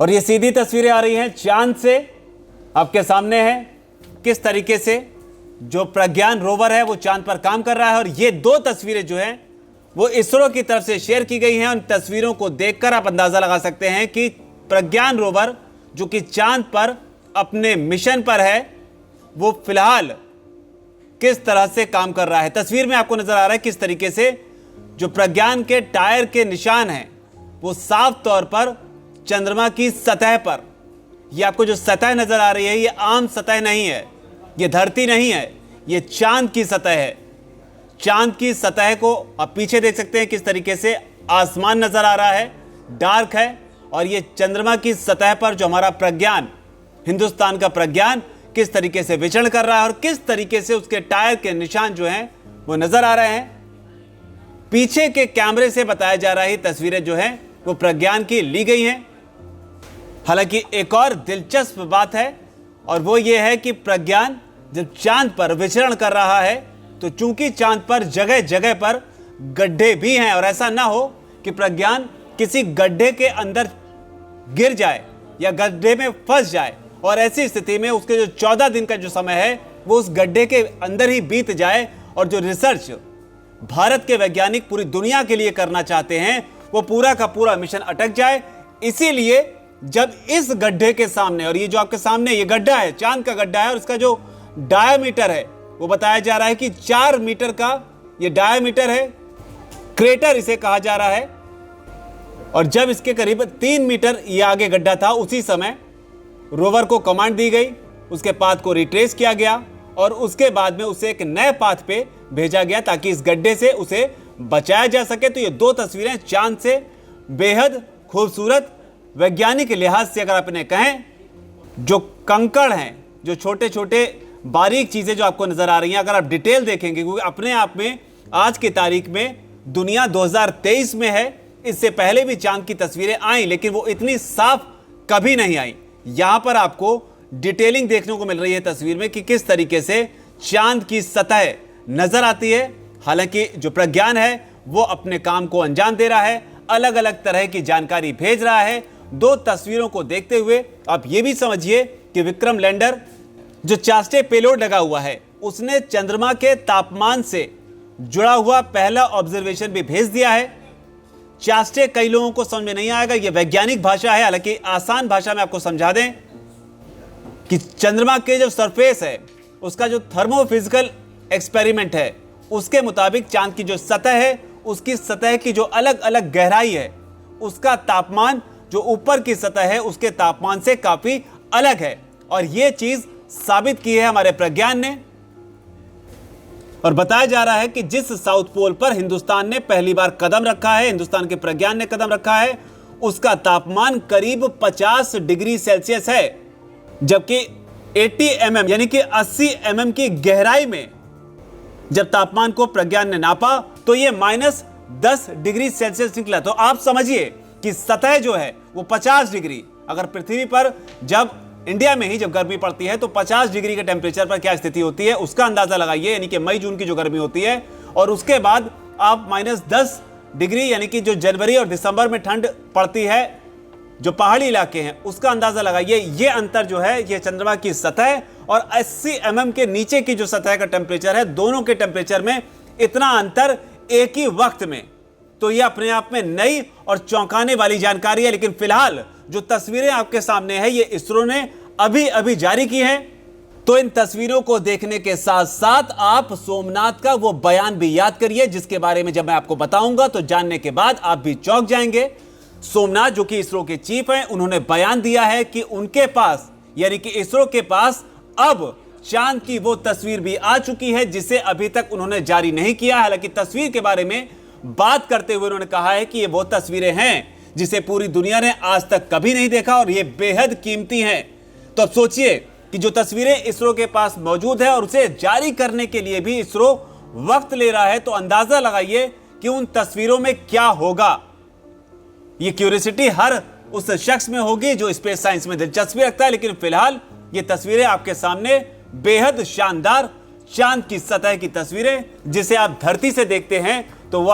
और ये सीधी तस्वीरें आ रही हैं चांद से, आपके सामने है किस तरीके से जो प्रज्ञान रोवर है वो चांद पर काम कर रहा है। और ये दो तस्वीरें जो हैं वो इसरो की तरफ से शेयर की गई हैं। उन तस्वीरों को देखकर आप अंदाजा लगा सकते हैं कि प्रज्ञान रोवर जो कि चांद पर अपने मिशन पर है वो फिलहाल किस तरह से काम कर रहा है। तस्वीर में आपको नजर आ रहा है किस तरीके से जो प्रज्ञान के टायर के निशान हैं वो साफ तौर पर चंद्रमा की सतह पर, ये आपको जो सतह नजर आ रही है ये आम सतह नहीं है, ये धरती नहीं है, ये चांद की सतह है। चांद की सतह को आप पीछे देख सकते हैं किस तरीके से आसमान नजर आ रहा है, डार्क है। और ये चंद्रमा की सतह पर जो हमारा प्रज्ञान, हिंदुस्तान का प्रज्ञान किस तरीके से विचरण कर रहा है और किस तरीके से उसके टायर के निशान जो हैं वो नजर आ रहे हैं। पीछे के कैमरे से बताया जा रहा है तस्वीरें जो हैं वो प्रज्ञान की ली गई हैं। हालांकि एक और दिलचस्प बात है और वो ये है कि प्रज्ञान जब चांद पर विचरण कर रहा है तो चूंकि चांद पर जगह जगह पर गड्ढे भी हैं और ऐसा ना हो कि प्रज्ञान किसी गड्ढे के अंदर गिर जाए या गड्ढे में फंस जाए और ऐसी स्थिति में उसके जो 14 दिन का जो समय है वो उस गड्ढे के अंदर ही बीत जाए और जो रिसर्च भारत के वैज्ञानिक पूरी दुनिया के लिए करना चाहते हैं वो पूरा का पूरा मिशन अटक जाए। इसीलिए जब इस गड्ढे के सामने, और ये जो आपके सामने ये गड्ढा है चांद का गड्ढा है और इसका जो डायामीटर है वो बताया जा रहा है कि 4 मीटर का ये डायामीटर है, क्रेटर इसे कहा जा रहा है। और जब इसके करीब 3 मीटर ये आगे गड्ढा था उसी समय रोवर को कमांड दी गई, उसके पाथ को रिट्रेस किया गया और उसके बाद में उसे एक नए पाथ पे भेजा गया ताकि इस गड्ढे से उसे बचाया जा सके। तो ये दो तस्वीरें चांद से बेहद खूबसूरत, वैज्ञानिक लिहाज से अगर आप इन्हें कहें, जो कंकड़ हैं, जो छोटे छोटे बारीक चीजें जो आपको नजर आ रही हैं, अगर आप डिटेल देखेंगे, क्योंकि अपने आप में आज की तारीख में दुनिया 2023 में है, इससे पहले भी चांद की तस्वीरें आई लेकिन वो इतनी साफ कभी नहीं आई। यहां पर आपको डिटेलिंग देखने को मिल रही है तस्वीर में कि किस तरीके से चांद की सतह नजर आती है। हालांकि जो प्रज्ञान है वो अपने काम को अंजाम दे रहा है, अलग अलग तरह की जानकारी भेज रहा है। दो तस्वीरों को देखते हुए आप ये भी समझिए कि विक्रम लैंडर जो चास्टे पेलोड लगा हुआ है उसने चंद्रमा के तापमान से जुड़ा हुआ पहला ऑब्जर्वेशन भी भेज दिया है। चास्टे कई लोगों को समझ में नहीं आएगा, यह वैज्ञानिक भाषा है, हालांकि आसान भाषा में आपको समझा दें कि चंद्रमा के जो सरफेस है उसका जो थर्मोफिजिकल एक्सपेरिमेंट है उसके मुताबिक चांद की जो सतह है उसकी सतह की जो अलग अलग गहराई है उसका तापमान जो ऊपर की सतह है उसके तापमान से काफी अलग है। और यह चीज साबित की है हमारे प्रज्ञान ने। और बताया जा रहा है कि जिस साउथ पोल पर हिंदुस्तान ने पहली बार कदम रखा है, हिंदुस्तान के प्रज्ञान ने कदम रखा है, उसका तापमान करीब 50 डिग्री सेल्सियस है, जबकि 80 mm यानी कि 80 mm की गहराई में जब तापमान को प्रज्ञान ने नापा तो यह -10 डिग्री सेल्सियस निकला। तो आप समझिए कि सतह जो है वो 50 डिग्री, अगर पृथ्वी पर जब इंडिया में ही जब गर्मी पड़ती है तो 50 डिग्री के टेम्परेचर पर क्या स्थिति होती है उसका अंदाजा लगाइए, यानी कि मई जून की जो गर्मी होती है। और उसके बाद आप -10 डिग्री यानी कि जो जनवरी और दिसंबर में ठंड पड़ती है जो पहाड़ी इलाके हैं उसका अंदाजा लगाइए। ये अंतर जो है ये चंद्रमा की सतह और 80 mm के नीचे की जो सतह का टेम्परेचर है, दोनों के टेम्परेचर में इतना अंतर एक ही वक्त में, तो ये अपने आप में नई और चौंकाने वाली जानकारी है। लेकिन फिलहाल जो तस्वीरें आपके सामने है ये इसरो ने अभी अभी जारी की हैं। तो इन तस्वीरों को देखने के साथ साथ आप सोमनाथ का वो बयान भी याद करिए जिसके बारे में जब मैं आपको बताऊंगा तो जानने के बाद आप भी चौंक जाएंगे। सोमनाथ जो कि इसरो के चीफ हैं, उन्होंने बयान दिया है कि उनके पास यानी कि इसरो के पास अब चांद की वो तस्वीर भी आ चुकी है जिसे अभी तक उन्होंने जारी नहीं किया। हालांकि तस्वीर के बारे में बात करते हुए उन्होंने कहा है कि ये वो तस्वीरें हैं जिसे पूरी दुनिया ने आज तक कभी नहीं देखा और ये बेहद कीमती हैं। तो अब सोचिए कि जो तस्वीरें इसरो के पास मौजूद है और उसे जारी करने के लिए भी इसरो वक्त ले रहा है, तो अंदाजा लगाइए कि उन तस्वीरों में क्या होगा। ये क्यूरियोसिटी हर उस शख्स में होगी जो स्पेस साइंस में दिलचस्पी रखता है। लेकिन फिलहाल ये तस्वीरें आपके सामने बेहद शानदार चांद की सतह की तस्वीरें, जिसे आप धरती से देखते हैं तो वो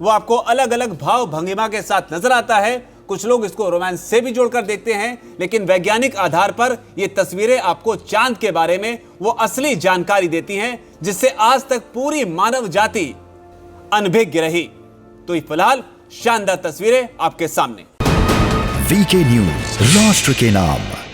आपको अलग अलग भाव भंगिमा के साथ नजर आता है। कुछ लोग इसको रोमांस से भी जोड़कर देखते हैं, लेकिन वैज्ञानिक आधार पर ये तस्वीरें आपको चांद के बारे में वो असली जानकारी देती हैं जिससे आज तक पूरी मानव जाति अनभिज्ञ रही। तो ये फिलहाल शानदार तस्वीरें आपके सामने। वीके न्यूज, राष्ट्र के नाम।